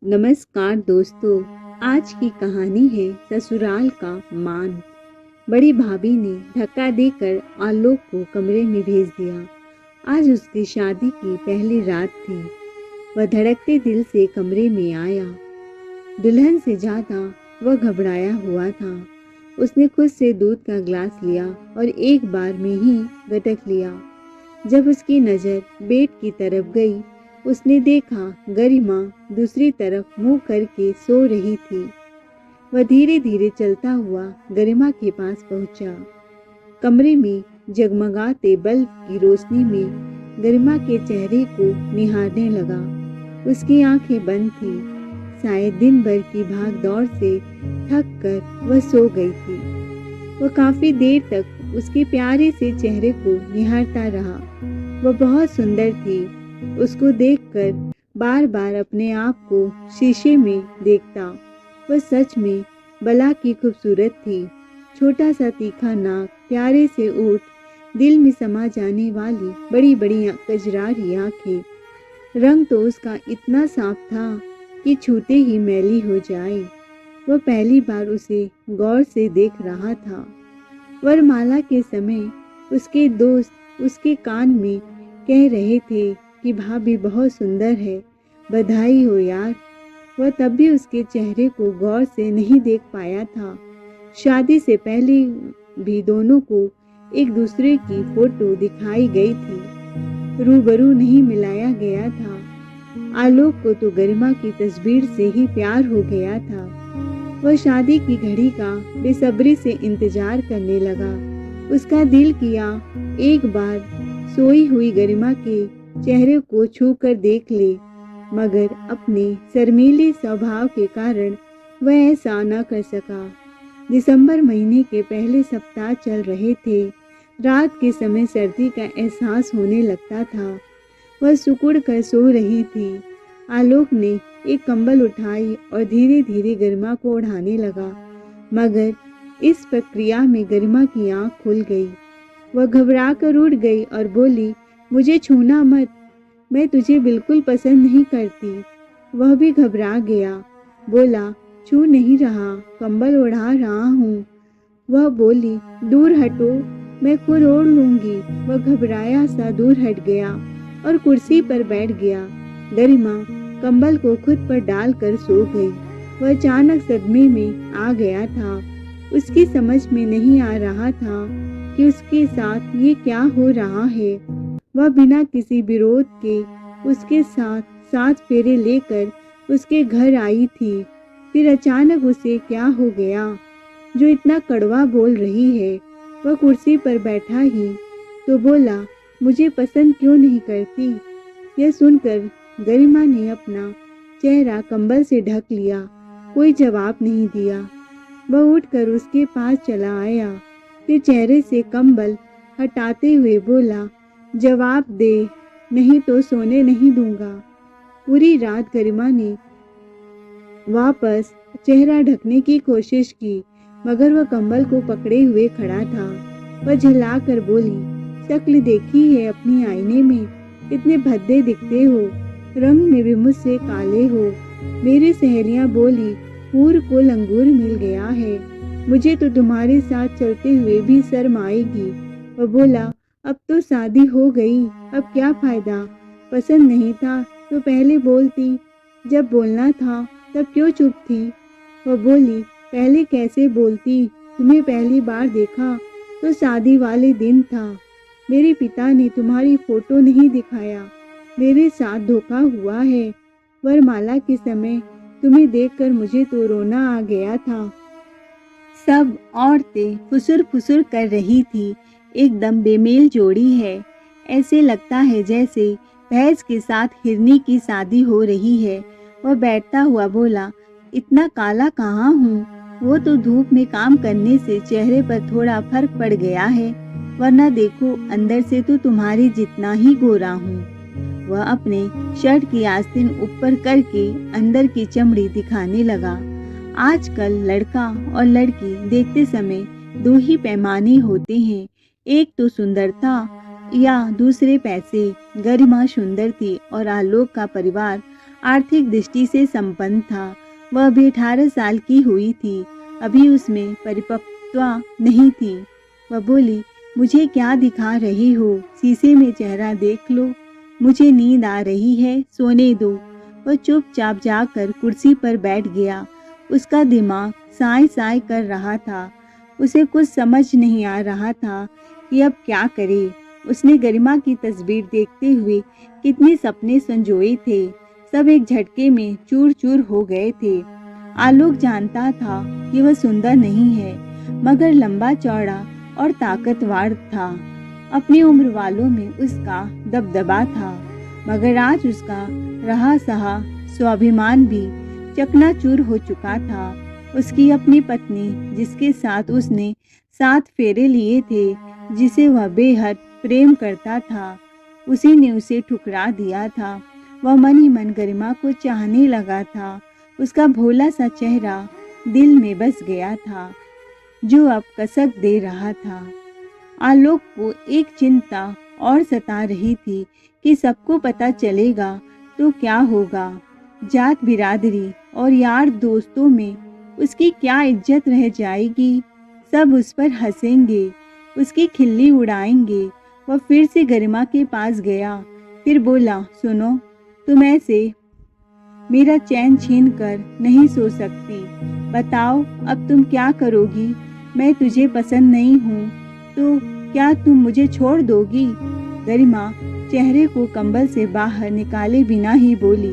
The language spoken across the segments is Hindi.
नमस्कार दोस्तों। आज की कहानी है ससुराल का मान। बड़ी भाभी ने धक्का देकर आलोक को कमरे में भेज दिया। आज उसकी शादी की पहली रात थी। वह धड़कते दिल से कमरे में आया। दुल्हन से ज्यादा वह घबराया हुआ था। उसने खुद से दूध का ग्लास लिया और एक बार में ही गटक लिया। जब उसकी नज़र बेड की तरफ गई, उसने देखा गरिमा दूसरी तरफ मुंह करके सो रही थी। वह धीरे धीरे चलता हुआ गरिमा के पास पहुंचा। कमरे में जगमगाते बल्ब की रोशनी में गरिमा के चेहरे को निहारने लगा। उसकी आंखें बंद थी। शायद दिन भर की भाग दौड़ से थक कर वह सो गई थी। वह काफी देर तक उसके प्यारे से चेहरे को निहारता रहा। वह बहुत सुंदर थी। उसको देखकर बार बार अपने आप को शीशे में देखता। वह सच में बला की खूबसूरत थी। छोटा सा तीखा नाक, प्यारे से ओठ, दिल में समा जाने वाली बड़ी बड़ी कजरारी आंखें। रंग तो उसका इतना साफ था कि छूते ही मैली हो जाए। वह पहली बार उसे गौर से देख रहा था। वरमाला के समय उसके दोस्त उसके कान में कह रहे थे कि भाभी बहुत सुंदर है, बधाई हो यार। वह तब भी उसके चेहरे को गौर से नहीं देख पाया था। शादी से पहले भी दोनों को एक दूसरे की फोटो दिखाई गई थी, रूबरू नहीं मिलाया गया था। आलोक को तो गरिमा की तस्वीर से ही प्यार हो गया था। वह शादी की घड़ी का बेसब्री से इंतजार करने लगा। उसका दिल किया एक बार सोई हुई गरिमा के चेहरे को छू कर देख ले, मगर अपने शर्मीले स्वभाव के कारण वह ऐसा न कर सका। दिसंबर महीने के पहले सप्ताह चल रहे थे। रात के समय सर्दी का एहसास होने लगता था। वह सिकुड़ कर सो रही थी। आलोक ने एक कंबल उठाई और धीरे धीरे गरिमा को ओढ़ाने लगा, मगर इस प्रक्रिया में गरिमा की आंख खुल गई। वह घबरा कर उठ गई और बोली, मुझे छूना मत, मैं तुझे बिल्कुल पसंद नहीं करती। वह भी घबरा गया, बोला, छू नहीं रहा, कंबल ओढ़ा रहा हूँ। वह बोली, दूर हटो, मैं खुद ओढ़ लूंगी। वह घबराया सा दूर हट गया और कुर्सी पर बैठ गया। गरिमा कंबल को खुद पर डालकर सो गई। वह अचानक सदमे में आ गया था। उसकी समझ में नहीं आ रहा था कि उसके साथ ये क्या हो रहा है। वह बिना किसी विरोध के उसके साथ 7 फेरे लेकर उसके घर आई थी। फिर अचानक उसे क्या हो गया जो इतना कड़वा बोल रही है। वह कुर्सी पर बैठा ही तो बोला, मुझे पसंद क्यों नहीं करती। यह सुनकर गरिमा ने अपना चेहरा कंबल से ढक लिया। कोई जवाब नहीं दिया। वह उठकर उसके पास चला आया, फिर चेहरे से कंबल हटाते हुए बोला, जवाब दे, नहीं तो सोने नहीं दूंगा। पूरी रात गरिमा ने वापस चेहरा ढकने की कोशिश की, मगर वह कंबल को पकड़े हुए खड़ा था। वह झल्लाकर बोली, शक्ल देखी है अपनी आईने में, इतने भद्दे दिखते हो, रंग में भी मुझसे काले हो। मेरी सहेलियां बोली, हूर को लंगूर मिल गया है, मुझे तो तुम्हारे साथ चलते हुए भी शर्म आएगी। वह बोला, अब तो शादी हो गई, अब क्या फायदा, पसंद नहीं था तो पहले बोलती, जब बोलना था तब क्यों चुप थी। वह बोली, पहले कैसे बोलती, तुम्हें पहली बार देखा तो शादी वाले दिन था। मेरे पिता ने तुम्हारी फोटो नहीं दिखाया, मेरे साथ धोखा हुआ है। वरमाला के समय तुम्हें देखकर मुझे तो रोना आ गया था। सब औरतें फुसुर फुसुर कर रही थी, एकदम बेमेल जोड़ी है। ऐसे लगता है जैसे भैंस के साथ हिरनी की शादी हो रही है। वह बैठता हुआ बोला, इतना काला कहाँ हूँ, वो तो धूप में काम करने से चेहरे पर थोड़ा फर्क पड़ गया है, वरना देखो अंदर से तो तुम्हारे जितना ही गोरा हूँ। वह अपने शर्ट की आस्तीन ऊपर करके अंदर की चमड़ी दिखाने लगा। आजकल लड़का और लड़की देखते समय 2 ही पैमाने होते हैं, एक तो सुंदरता या दूसरे पैसे। गरिमा सुंदर थी और आलोक का परिवार आर्थिक दृष्टि से संपन्न था। वह अभी 18 साल की हुई थी, अभी उसमें परिपक्वता नहीं थी। वह बोली, मुझे क्या दिखा रही हो? शीशे में चेहरा देख लो। मुझे नींद आ रही है, सोने दो। वह चुपचाप जाकर कुर्सी पर बैठ गया। उसका दिमाग साए साए कर रहा था। उसे कुछ समझ नहीं आ रहा था कि अब क्या करे। उसने गरिमा की तस्वीर देखते हुए कितने सपने संजोए थे, सब एक झटके में चूर चूर हो गए थे। आलोक जानता था कि वह सुंदर नहीं है, मगर लंबा चौड़ा और ताकतवर था। अपनी उम्र वालों में उसका दबदबा था, मगर आज उसका रहा सहा स्वाभिमान भी चकनाचूर हो चुका था। उसकी अपनी पत्नी, जिसके साथ उसने 7 फेरे लिए थे, जिसे वह बेहद प्रेम करता था, उसी ने उसे ठुकरा दिया था। वह मन ही मन गरिमा को चाहने लगा था। उसका भोला सा चेहरा दिल में बस गया था, जो अब कसक दे रहा था। आलोक को एक चिंता और सता रही थी कि सबको पता चलेगा तो क्या होगा। जात बिरादरी और यार दोस्तों में उसकी क्या इज्जत रह जाएगी। सब उस पर हंसेंगे, उसकी खिल्ली उड़ाएंगे। वह फिर से गरिमा के पास गया, फिर बोला, सुनो, तुम ऐसे मेरा चैन छीन कर नहीं सो सकती। बताओ अब तुम क्या करोगी? मैं तुझे पसंद नहीं हूँ तो क्या तुम मुझे छोड़ दोगी? गरिमा चेहरे को कंबल से बाहर निकाले बिना ही बोली,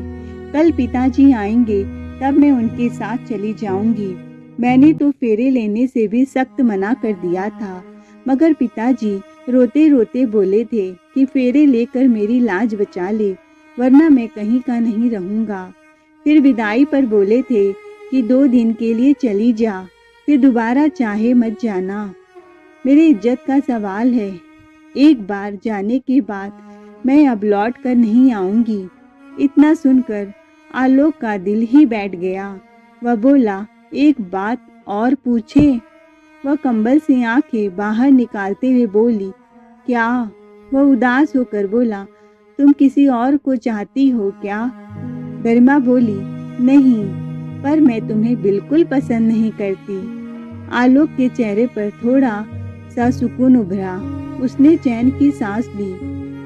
कल पिताजी आएंगे तब मैं उनके साथ चली जाऊंगी। मैंने तो फेरे लेने से भी सख्त मना कर दिया था, मगर पिताजी रोते रोते बोले थे कि फेरे लेकर मेरी लाज बचा ले, वरना मैं कहीं का नहीं रहूंगा। फिर विदाई पर बोले थे कि 2 दिन के लिए चली जा, फिर दोबारा चाहे मत जाना। मेरी इज्जत का सवाल है। एक बार जाने के बाद मैं अब लौट कर नहीं आऊंगी। इतना सुनकर आलोक का दिल ही बैठ गया। वह बोला, एक बात और पूछे? वह कंबल से आंखें बाहर निकालते हुए बोली, क्या? वह उदास होकर बोला, तुम किसी और को चाहती हो क्या? गरिमा बोली, नहीं, पर मैं तुम्हें बिल्कुल पसंद नहीं करती। आलोक के चेहरे पर थोड़ा सा सुकून उभरा। उसने चैन की सांस ली।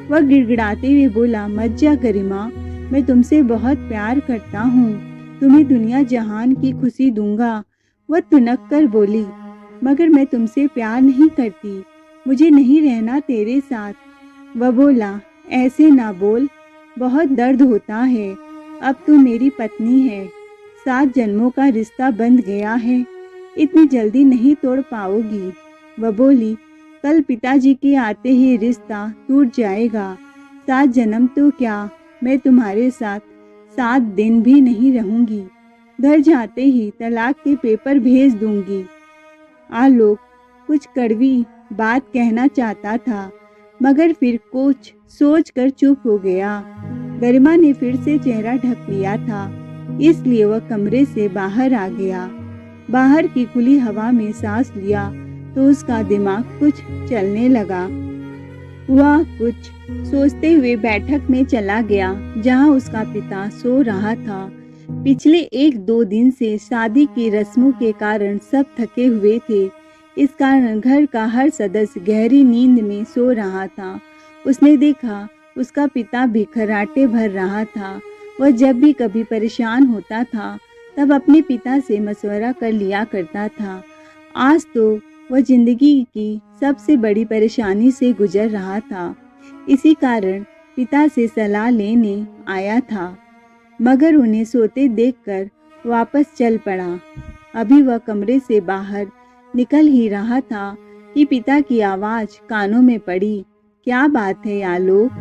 वह गिड़गिड़ाते हुए बोला, मत जा गरिमा, मैं तुमसे बहुत प्यार करता हूँ, तुम्हें दुनिया जहान की खुशी दूंगा। वह तुनक कर बोली, मगर मैं तुमसे प्यार नहीं करती, मुझे नहीं रहना तेरे साथ। वह बोला, ऐसे ना बोल, बहुत दर्द होता है। अब तू मेरी पत्नी है, 7 जन्मों का रिश्ता बंध गया है, इतनी जल्दी नहीं तोड़ पाओगी। वह बोली, कल पिताजी के आते ही रिश्ता टूट जाएगा। 7 जन्म तो क्या, मैं तुम्हारे साथ 7 दिन भी नहीं रहूंगी। घर जाते ही तलाक के पेपर भेज दूंगी। आलोक कुछ कड़वी बात कहना चाहता था, मगर फिर कुछ सोचकर चुप हो गया। गरिमा ने फिर से चेहरा ढक लिया था, इसलिए वह कमरे से बाहर आ गया। बाहर की खुली हवा में सांस लिया तो उसका दिमाग कुछ चलने लगा। वह कुछ सोचते हुए बैठक में चला गया, जहां उसका पिता सो रहा था। पिछले 1-2 दिन से शादी की रस्मों के कारण सब थके हुए थे। इस कारण घर का हर सदस्य गहरी नींद में सो रहा था। उसने देखा उसका पिता भी खर्राटे भर रहा था। वह जब भी कभी परेशान होता था तब अपने पिता से मशवरा कर लिया करता था। आज तो वह जिंदगी की सबसे बड़ी परेशानी से गुजर रहा था, इसी कारण पिता से सलाह लेने आया था, मगर उन्हें सोते देखकर वापस चल पड़ा। अभी वह कमरे से बाहर निकल ही रहा था कि पिता की आवाज़ कानों में पड़ी, क्या बात है आलोक?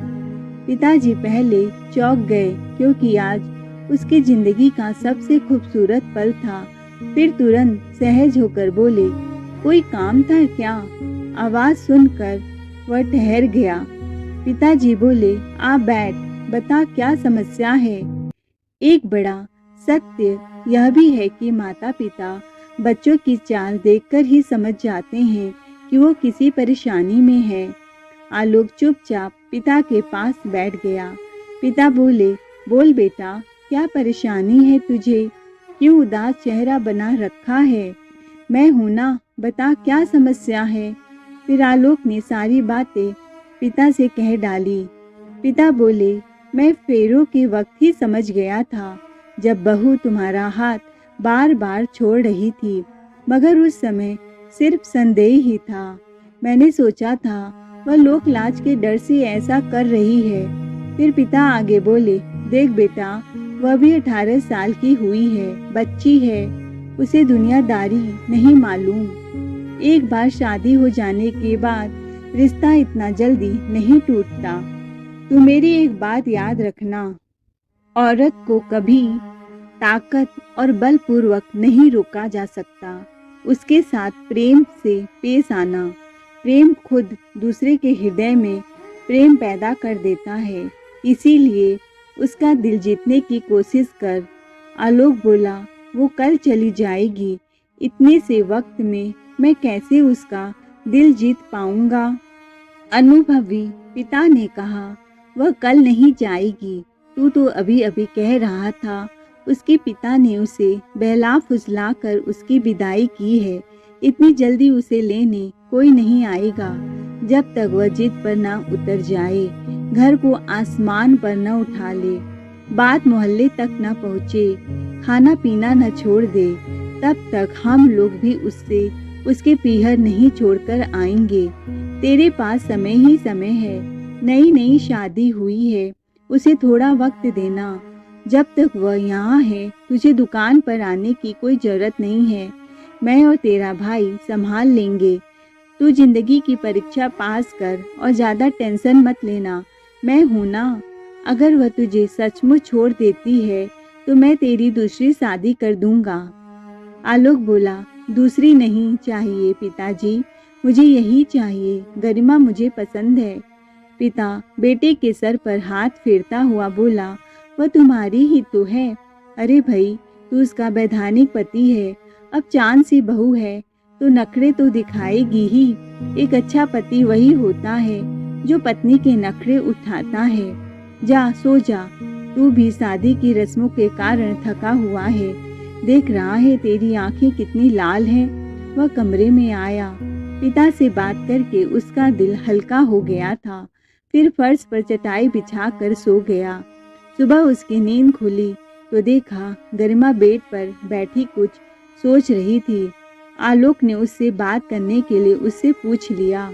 पिताजी पहले चौंक गए, क्योंकि आज उसकी जिंदगी का सबसे खूबसूरत पल था। फिर तुरंत सहज होकर बोले, कोई काम था क्या? आवाज़ सुनकर वह ठहर गया। पिताजी बोले, आ बैठ, बता क्या समस्या है? एक बड़ा सत्य यह भी है कि माता पिता बच्चों की चाल देखकर ही समझ जाते हैं कि वो किसी परेशानी में है। आलोक चुपचाप पिता के पास बैठ गया। पिता बोले, बोल बेटा, क्या परेशानी है तुझे? क्यों उदास चेहरा बना रखा है? मैं हूं ना, बता क्या समस्या है? फिर आलोक ने सारी बातें पिता से कह डाली। पिता बोले, मैं फेरों के वक्त ही समझ गया था, जब बहू तुम्हारा हाथ बार बार छोड़ रही थी, मगर उस समय सिर्फ संदेह ही था। मैंने सोचा था वह लोक लाज के डर से ऐसा कर रही है। फिर पिता आगे बोले, देख बेटा, वह भी 18 साल की हुई है, बच्ची है, उसे दुनियादारी नहीं मालूम। एक बार शादी हो जाने के बाद रिश्ता इतना जल्दी नहीं टूटता। तू मेरी एक बात याद रखना, औरत को कभी ताकत और बलपूर्वक नहीं रोका जा सकता। उसके साथ प्रेम से पेश आना। प्रेम खुद दूसरे के हृदय में प्रेम पैदा कर देता है, इसीलिए उसका दिल जीतने की कोशिश कर। आलोक बोला, वो कल चली जाएगी, इतने से वक्त में मैं कैसे उसका दिल जीत पाऊंगा? अनुभवी पिता ने कहा, वह कल नहीं जाएगी, तू तो अभी अभी कह रहा था। उसके पिता ने उसे बहला फुसला कर उसकी विदाई की है। इतनी जल्दी उसे लेने कोई नहीं आएगा, जब तक वह जिद पर न उतर जाए, घर को आसमान पर न उठा ले, बात मोहल्ले तक न पहुँचे, खाना पीना न छोड़ दे, तब तक हम लोग भी उससे उसके पीहर नहीं छोड़कर आएंगे। तेरे पास समय ही समय है, नई नई शादी हुई है, उसे थोड़ा वक्त देना। जब तक वह यहाँ है, तुझे दुकान पर आने की कोई जरूरत नहीं है, मैं और तेरा भाई संभाल लेंगे। तू जिंदगी की परीक्षा पास कर और ज़्यादा टेंशन मत लेना, मैं हूँ ना। अगर वह तुझे सचमुच छोड़ देती है तो मैं तेरी दूसरी शादी कर दूंगा। आलोक बोला, दूसरी नहीं चाहिए पिताजी, मुझे यही चाहिए, गरिमा मुझे पसंद है। पिता बेटे के सर पर हाथ फेरता हुआ बोला, वह तुम्हारी ही तो है। अरे भाई, तू उसका वैधानिक पति है, अब चांद सी बहू है तो नखरे तो दिखाएगी ही। एक अच्छा पति वही होता है जो पत्नी के नखरे उठाता है। जा सो जा, तू भी शादी की रस्मों के कारण थका हुआ है, देख रहा है तेरी आंखें कितनी लाल हैं। वह कमरे में आया, पिता से बात करके उसका दिल हल्का हो गया था। फिर फर्श पर चटाई बिछाकर सो गया। सुबह उसकी नींद खुली तो देखा गरिमा बेड पर बैठी कुछ सोच रही थी। आलोक ने उससे बात करने के लिए उससे पूछ लिया,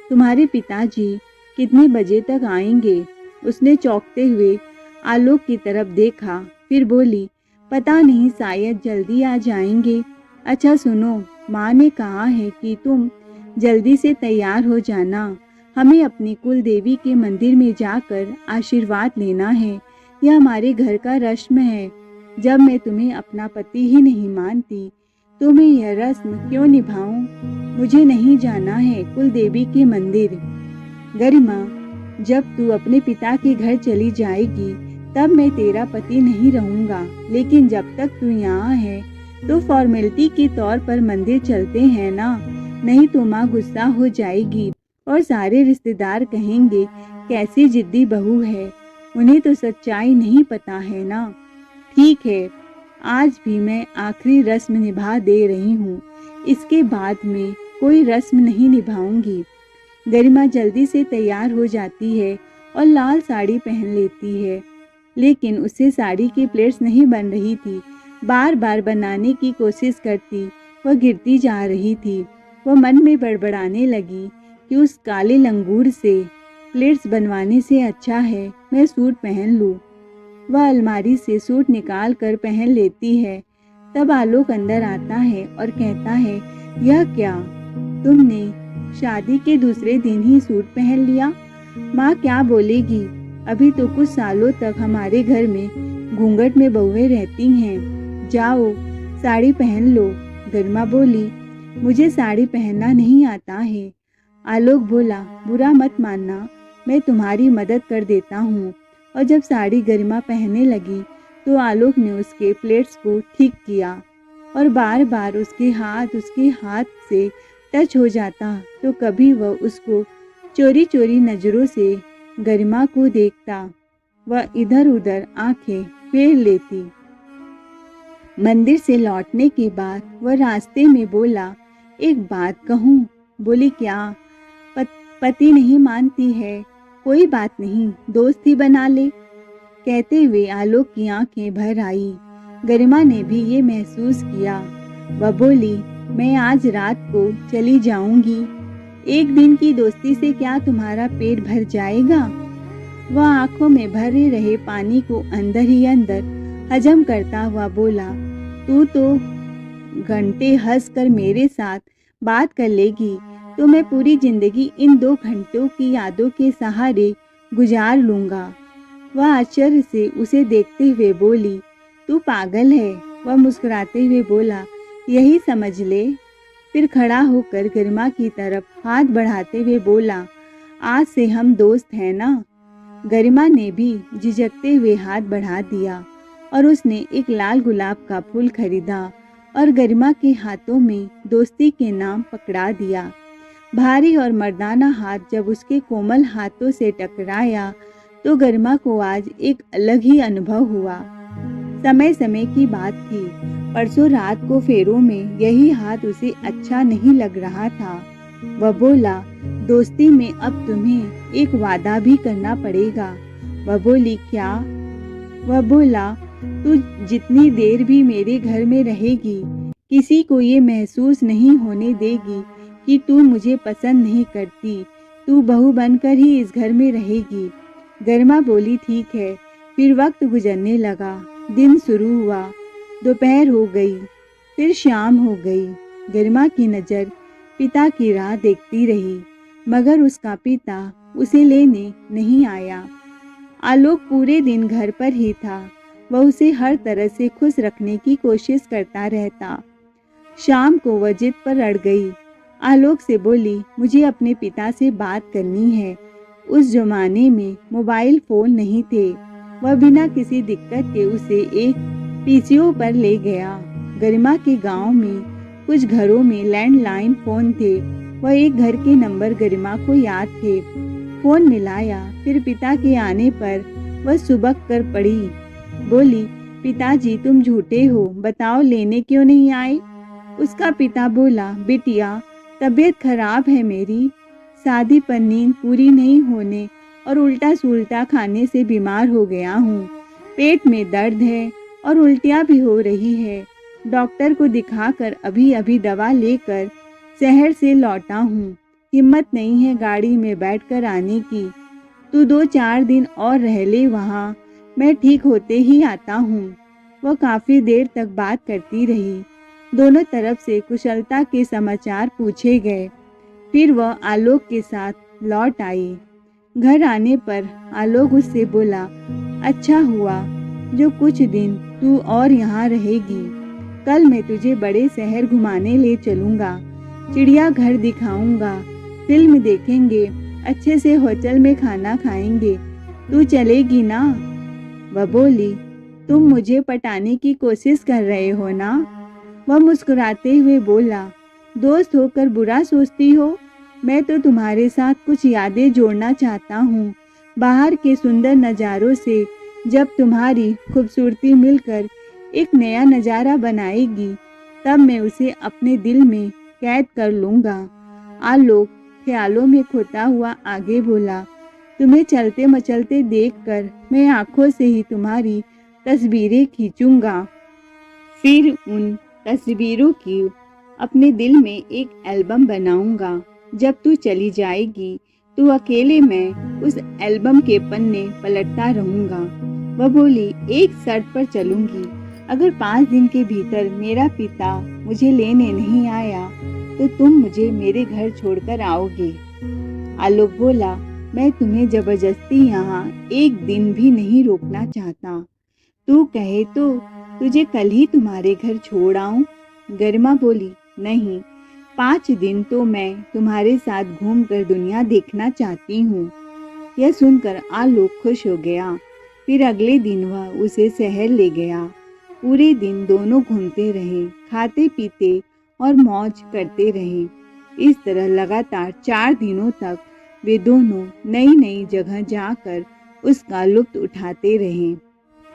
तुम्हारे पिताजी कितने बजे तक आएंगे? उसने चौंकते हुए आलोक की तरफ देखा, फिर बोली, पता नहीं, शायद जल्दी आ जाएंगे। अच्छा सुनो, माँ ने कहा है कि तुम जल्दी से तैयार हो जाना, हमें अपनी कुल देवी के मंदिर में जाकर आशीर्वाद लेना है, यह हमारे घर का रस्म है। जब मैं तुम्हें अपना पति ही नहीं मानती तो मैं यह रस्म क्यों निभाऊं? मुझे नहीं जाना है कुल देवी के मंदिर। गरिमा, जब तू अपने पिता के घर चली जाएगी तब मैं तेरा पति नहीं रहूंगा, लेकिन जब तक तू यहाँ है तो फॉर्मेलिटी के तौर पर मंदिर चलते हैं ना, नहीं तो माँ गुस्सा हो जाएगी और सारे रिश्तेदार कहेंगे कैसी जिद्दी बहू है, उन्हें तो सच्चाई नहीं पता है ना। ठीक है, आज भी मैं आखिरी रस्म निभा दे रही हूँ, इसके बाद में कोई रस्म नहीं निभाऊंगी। गरिमा जल्दी से तैयार हो जाती है और लाल साड़ी पहन लेती है, लेकिन उससे साड़ी की प्लेट्स नहीं बन रही थी। बार बार बनाने की कोशिश करती, वह गिरती जा रही थी। वह मन में बड़बड़ाने लगी कि उस काले लंगूर से प्लेट्स बनवाने से अच्छा है मैं सूट पहन लूँ। वह अलमारी से सूट निकाल कर पहन लेती है। तब आलोक अंदर आता है और कहता है, यह क्या, तुमने शादी के दूसरे दिन ही सूट पहन लिया? माँ क्या बोलेगी? अभी तो कुछ सालों तक हमारे घर में घूंघट में बहुएं रहती हैं। जाओ साड़ी पहन लो। गरिमा बोली, मुझे साड़ी पहनना नहीं आता है। आलोक बोला, बुरा मत मानना, मैं तुम्हारी मदद कर देता हूँ। और जब साड़ी गरिमा पहनने लगी तो आलोक ने उसके प्लेट्स को ठीक किया और बार बार उसके हाथ से टच हो जाता तो कभी वह उसको चोरी चोरी नज़रों से गरिमा को देखता। वह इधर उधर आंखें फेर लेती। मंदिर से लौटने के बाद वह रास्ते में बोला, एक बात कहूँ? बोली, क्या? पति नहीं मानती है। कोई बात नहीं, दोस्त ही बना ले। कहते हुए आलोक की आंखें भर आई। गरिमा ने भी ये महसूस किया। वह बोली, मैं आज रात को चली जाऊंगी। एक दिन की दोस्ती से क्या तुम्हारा पेट भर जाएगा? वह आंखों में भरे रहे पानी को अंदर ही अंदर हजम करता हुआ बोला, तू तो घंटे हंस कर मेरे साथ बात कर लेगी तो मैं पूरी जिंदगी इन 2 घंटों की यादों के सहारे गुजार लूंगा। वह आश्चर्य से उसे देखते हुए बोली, तू पागल है। वह मुस्कुराते हुए बोला, यही समझ ले। फिर खड़ा होकर गरिमा की तरफ हाथ बढ़ाते हुए बोला, आज से हम दोस्त हैं ना? गरिमा ने भी झिझकते हुए हाथ बढ़ा दिया और उसने एक लाल गुलाब का फूल खरीदा और गरिमा के हाथों में दोस्ती के नाम पकड़ा दिया। भारी और मर्दाना हाथ जब उसके कोमल हाथों से टकराया तो गरिमा को आज एक अलग ही अनुभव हुआ। समय समय की बात थी। परसों रात को फेरों में यही हाथ उसे अच्छा नहीं लग रहा था। वह बोला, दोस्ती में अब तुम्हें एक वादा भी करना पड़ेगा। वह बोली, क्या? वह बोला, तू जितनी देर भी मेरे घर में रहेगी किसी को ये महसूस नहीं होने देगी कि तू मुझे पसंद नहीं करती। तू बहू बनकर ही इस घर में रहेगी। गरिमा बोली, ठीक है। फिर वक्त गुजरने लगा। दिन शुरू हुआ, दोपहर हो गई, फिर शाम हो गई। गरिमा की नज़र पिता की राह देखती रही, मगर उसका पिता उसे लेने नहीं आया। आलोक पूरे दिन घर पर ही था। वह उसे हर तरह से खुश रखने की कोशिश करता रहता। शाम को वह जिद पर अड़ गई। आलोक से बोली, मुझे अपने पिता से बात करनी है। उस जमाने में मोबाइल फ़ोन नहीं थे। वह बिना किसी दिक्कत के उसे एक पीसीओ पर ले गया। गरिमा के गांव में कुछ घरों में लैंडलाइन फ़ोन थे। वह एक घर के नंबर गरिमा को याद थे। फ़ोन मिलाया। फिर पिता के आने पर वह सुबक कर पड़ी। बोली, पिताजी तुम झूठे हो, बताओ लेने क्यों नहीं आए? उसका पिता बोला, बिटिया तबीयत खराब है मेरी। शादी पर नींद पूरी नहीं होने और उल्टा सुल्टा खाने से बीमार हो गया हूँ। पेट में दर्द है और उल्टियाँ भी हो रही है। डॉक्टर को दिखाकर अभी अभी दवा लेकर शहर से लौटा हूँ। हिम्मत नहीं है गाड़ी में बैठकर आने की। तू 2-4 दिन और रह ले वहाँ, मैं ठीक होते ही आता हूँ। वह काफ़ी देर तक बात करती रही। दोनों तरफ से कुशलता के समाचार पूछे गए। फिर वह आलोक के साथ लौट आई। घर आने पर आलोक उससे बोला, अच्छा हुआ जो कुछ दिन तू और यहाँ रहेगी। कल मैं तुझे बड़े शहर घुमाने ले चलूँगा, चिड़ियाघर दिखाऊंगा, फिल्म देखेंगे, अच्छे से होटल में खाना खाएंगे। तू चलेगी ना? वह बोली, तुम मुझे पटाने की कोशिश कर रहे हो ना? वह मुस्कुराते हुए बोला, दोस्त होकर बुरा सोचती हो? मैं तो तुम्हारे साथ कुछ यादें जोड़ना चाहता हूँ। बाहर के सुंदर नज़ारों से जब तुम्हारी खूबसूरती मिलकर एक नया नज़ारा बनाएगी, तब मैं उसे अपने दिल में कैद कर लूँगा। आलोक ख्यालों में खोता हुआ आगे बोला, तुम्हें चलते मचलते देखकर मैं आँखों से ही तुम्हारी तस्वीरें खींचूंगा। फिर उन तस्वीरों की अपने दिल में एक एल्बम बनाऊंगा। जब तू चली जाएगी तो अकेले मैं उस एल्बम के पन्ने पलटता रहूंगा। वह बोली, एक शर्त पर चलूंगी। अगर 5 दिन के भीतर मेरा पिता मुझे लेने नहीं आया तो तुम मुझे मेरे घर छोड़कर आओगे। आलोक बोला, मैं तुम्हें जबरदस्ती यहाँ एक दिन भी नहीं रोकना चाहता। तू कहे तो तुझे कल ही तुम्हारे घर छोड़ आऊं? गरिमा बोली, नहीं, 5 दिन तो मैं तुम्हारे साथ घूमकर दुनिया देखना चाहती हूँ। यह सुनकर आलोक खुश हो गया। फिर अगले दिन वह उसे शहर ले गया। पूरे दिन दोनों घूमते रहे, खाते पीते और मौज करते रहे। इस तरह लगातार 4 दिनों तक वे दोनों नई नई जगह जाकर उसका लुत्फ उठाते रहे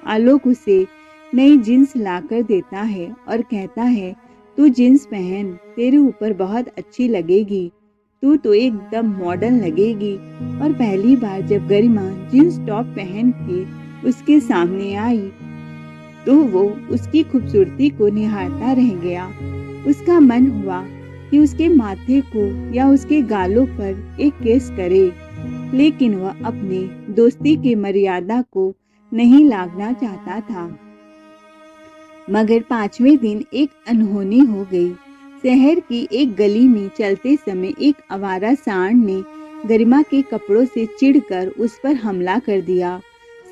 आलोक उसे नई जींस लाकर देता है और कहता है, तू जींस पहन, तेरे ऊपर बहुत अच्छी लगेगी, तू तो एकदम मॉडर्न लगेगी। और पहली बार जब गरिमा जींस टॉप पहन के उसके सामने आई तो वो उसकी खूबसूरती को निहारता रह गया। उसका मन हुआ कि उसके माथे को या उसके गालों पर एक किस करे, लेकिन वह अपने दोस्ती की मर्यादा को नहीं लांघना चाहता था। मगर 5वें दिन एक अनहोनी हो गई। शहर की एक गली में चलते समय एक आवारा सांड ने गरिमा के कपड़ों से चिढ़कर उस पर हमला कर दिया।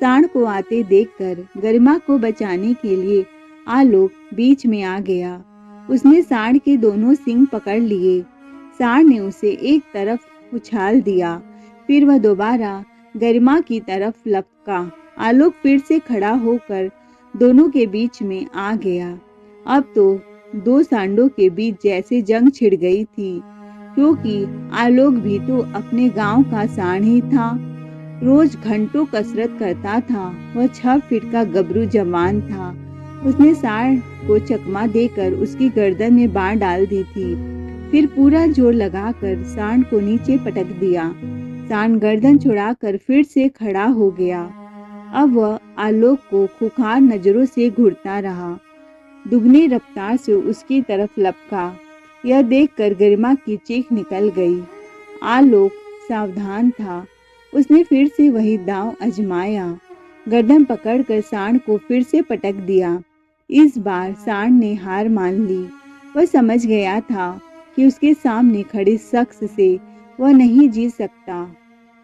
सांड को आते देखकर गरिमा को बचाने के लिए आलोक बीच में आ गया। उसने सांड के दोनों सींग पकड़ लिए। सांड ने उसे एक तरफ उछाल दिया, फिर वह दोबारा गरिमा की तरफ लपका। आलोक फिर से खड़ा होकर दोनों के बीच में आ गया। अब तो दो सांडों के बीच जैसे जंग छिड़ गई थी, क्योंकि आलोक भी तो अपने गांव का सांड ही था। रोज घंटों कसरत करता था। वह 6 फीट का गबरू जवान था। उसने सांड को चकमा देकर उसकी गर्दन में बाण डाल दी थी, फिर पूरा जोर लगाकर सांड को नीचे पटक दिया। सांड गर्दन छुड़ाकर फिर से खड़ा हो गया। अब वह आलोक को खुखार नजरों से घूरता रहा। दुगनी रफ्तार से उसकी तरफ लपका। यह देखकर गरिमा की चीख निकल गई। आलोक सावधान था। उसने फिर से वही दांव आजमाया। गर्दन पकड़कर सांड को फिर से पटक दिया। इस बार सांड ने हार मान ली। वह समझ गया था कि उसके सामने खड़े शख्स से वह नहीं जीत सकता।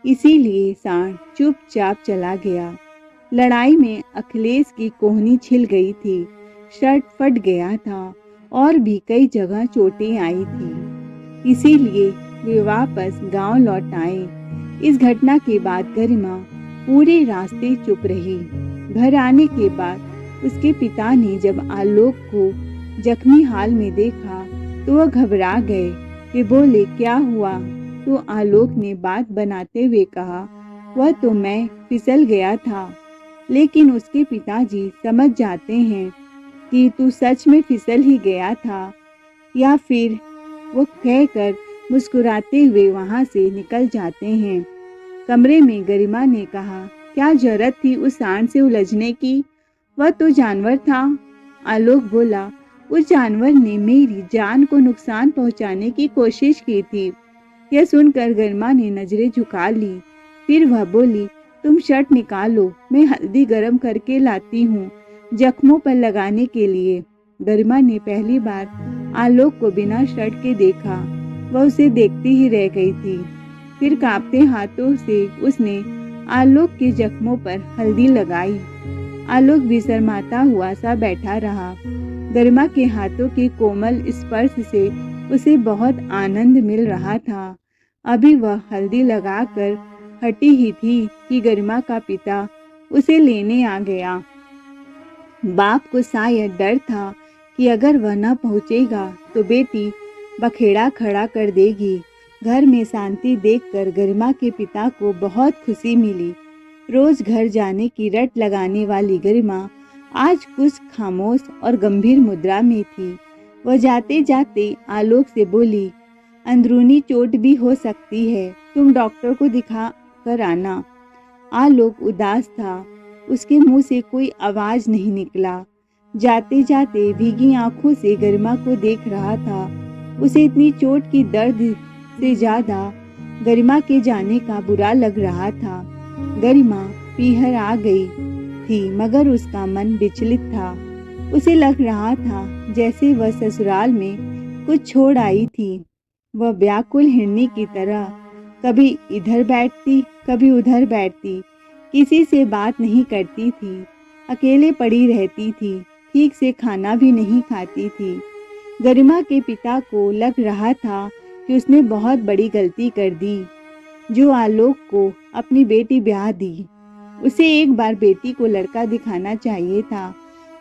इसीलिए सांड चुपचाप चला गया। लड़ाई में अखिलेश की कोहनी छिल गई थी, शर्ट फट गया था और भी कई जगह चोटें आई थी। इसीलिए वे वापस गांव लौट आए। इस घटना के बाद गरिमा पूरे रास्ते चुप रही। घर आने के बाद उसके पिता ने जब आलोक को जख्मी हाल में देखा तो वह घबरा गए। वे बोले, क्या हुआ? तो आलोक ने बात बनाते हुए कहा, वह तो मैं फिसल गया था। लेकिन उसके पिताजी समझ जाते हैं कि तू सच में फिसल ही गया था या फिर वो कहकर मुस्कुराते हुए वहां से निकल जाते हैं। कमरे में गरिमा ने कहा, क्या जरूरत थी उस सांड से उलझने की? वह तो जानवर था। आलोक बोला, उस जानवर ने मेरी जान को नुकसान पहुंचाने की कोशिश की थी। यह सुनकर गरिमा ने नजरें झुका ली। फिर वह बोली, तुम शर्ट निकालो, मैं हल्दी गरम करके लाती हूँ जख्मों पर लगाने के लिए। गरिमा ने पहली बार आलोक को बिना शर्ट के देखा। वह उसे देखती ही रह गई थी। फिर कांपते हाथों से उसने आलोक के जख्मों पर हल्दी लगाई। आलोक भी शर्माता हुआ सा बैठा रहा। गरिमा के हाथों के कोमल स्पर्श से उसे बहुत आनंद मिल रहा था। अभी वह हल्दी लगाकर हटी ही थी कि गरिमा का पिता उसे लेने आ गया। बाप को शायद डर था कि अगर वह न पहुंचेगा तो बेटी बखेड़ा खड़ा कर देगी। घर में शांति देखकर गरिमा के पिता को बहुत खुशी मिली। रोज घर जाने की रट लगाने वाली गरिमा आज कुछ खामोश और गंभीर मुद्रा में थी। वह जाते जाते आलोक से बोली, अंदरूनी चोट भी हो सकती है, तुम डॉक्टर को दिखा कर आना। आलोक उदास था। उसके मुंह से कोई आवाज नहीं निकला। जाते जाते भीगी आंखों से गरिमा को देख रहा था। उसे इतनी चोट की दर्द से ज्यादा गरिमा के जाने का बुरा लग रहा था। गरिमा पीहर आ गई थी, मगर उसका मन विचलित था। उसे लग रहा था जैसे वह ससुराल में कुछ छोड़ आई थी। वह व्याकुल हिरनी की तरह कभी इधर बैठती, कभी उधर बैठती, किसी से बात नहीं करती थी, अकेले पड़ी रहती थी, ठीक से खाना भी नहीं खाती थी। गरिमा के पिता को लग रहा था कि उसने बहुत बड़ी गलती कर दी, जो आलोक को अपनी बेटी ब्याह दी। उसे एक बार बेटी को लड़का दिखाना चाहिए था।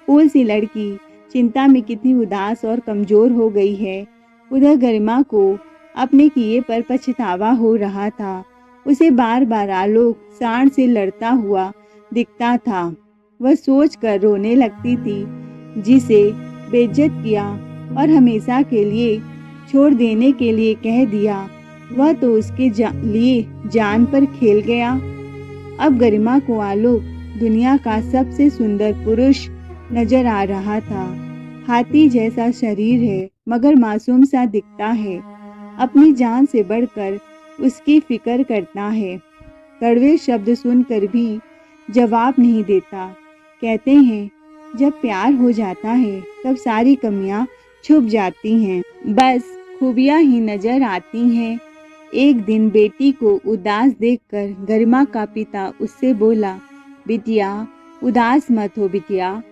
फूल सी लड़की चिंता में कितनी उदास और कमजोर हो गई है। उधर गरिमा को अपने किए पर पछतावा हो रहा था। उसे बार बार आलोक सांड से लड़ता हुआ दिखता था। वह सोच कर रोने लगती थी जिसे बेइज्जत किया और हमेशा के लिए छोड़ देने के लिए कह दिया, वह तो उसके लिए जान पर खेल गया। अब गरिमा को आलोक दुनिया का सबसे सुंदर पुरुष नजर आ रहा था। हाथी जैसा शरीर है मगर मासूम सा दिखता है, अपनी जान से बढ़कर उसकी फिक्र करता है। कड़वे शब्द सुनकर भी जवाब नहीं देता। कहते हैं जब प्यार हो जाता है तब सारी कमियां छुप जाती हैं, बस खूबियां ही नजर आती हैं। एक दिन बेटी को उदास देखकर गरिमा का पिता उससे बोला, बिटिया उदास मत हो बिटिया,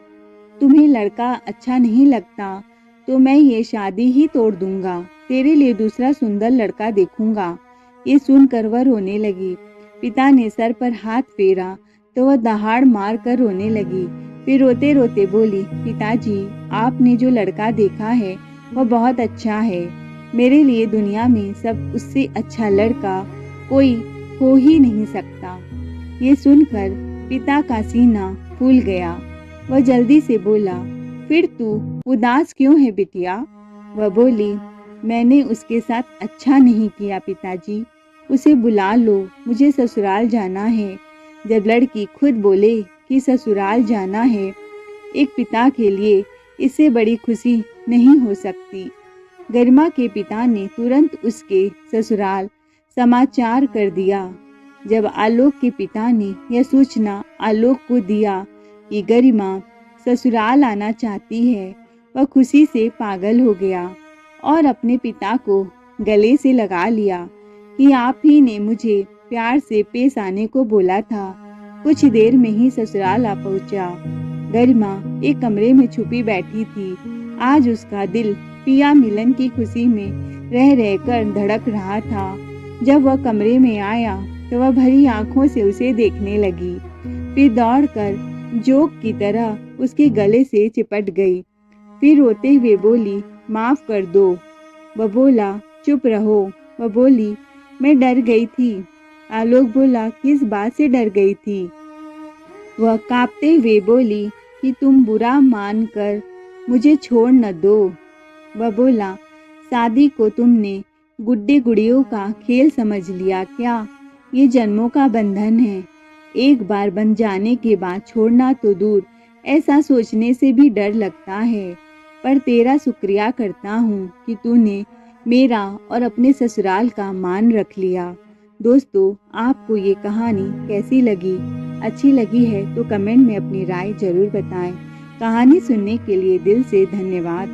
तुम्हें लड़का अच्छा नहीं लगता तो मैं ये शादी ही तोड़ दूंगा, तेरे लिए दूसरा सुंदर लड़का देखूंगा। ये सुनकर वह रोने लगी। पिता ने सर पर हाथ फेरा तो वह दहाड़ मार कर रोने लगी। फिर रोते रोते बोली, पिताजी आपने जो लड़का देखा है वह बहुत अच्छा है, मेरे लिए दुनिया में सब उससे अच्छा लड़का कोई हो ही नहीं सकता। ये सुनकर पिता का सीना फूल गया। वह जल्दी से बोला, फिर तू उदास क्यों है बिटिया? वह बोली, मैंने उसके साथ अच्छा नहीं किया पिताजी, उसे बुला लो, मुझे ससुराल जाना है। जब लड़की खुद बोले कि ससुराल जाना है, एक पिता के लिए इससे बड़ी खुशी नहीं हो सकती। गरिमा के पिता ने तुरंत उसके ससुराल समाचार कर दिया। जब आलोक के पिता ने यह सूचना आलोक को दिया कि गरिमा ससुराल आना चाहती है, वह खुशी से पागल हो गया और अपने पिता को गले से लगा लिया कि आप ही ने मुझे प्यार से पेश आने को बोला था। कुछ देर में ही ससुराल आ पहुंचा। गरिमा एक कमरे में छुपी बैठी थी। आज उसका दिल पिया मिलन की खुशी में रह रहकर धड़क रहा था। जब वह कमरे में आया तो वह भरी आंखों से उसे देखने लगी, फिर दौड़कर जोक की तरह उसके गले से चिपट गई। फिर रोते हुए बोली, माफ कर दो। वह बोला, चुप रहो। वह बोली, मैं डर गई थी। आलोक बोला, किस बात से डर गई थी? वह कांपते हुए बोली कि तुम बुरा मानकर मुझे छोड़ न दो। वह बोला, शादी को तुमने गुड्डे गुड़ियों का खेल समझ लिया क्या? ये जन्मों का बंधन है। एक बार बन जाने के बाद छोड़ना तो दूर, ऐसा सोचने से भी डर लगता है। पर तेरा शुक्रिया करता हूँ कि तूने मेरा और अपने ससुराल का मान रख लिया। दोस्तों, आपको ये कहानी कैसी लगी? अच्छी लगी है तो कमेंट में अपनी राय जरूर बताएं। कहानी सुनने के लिए दिल से धन्यवाद।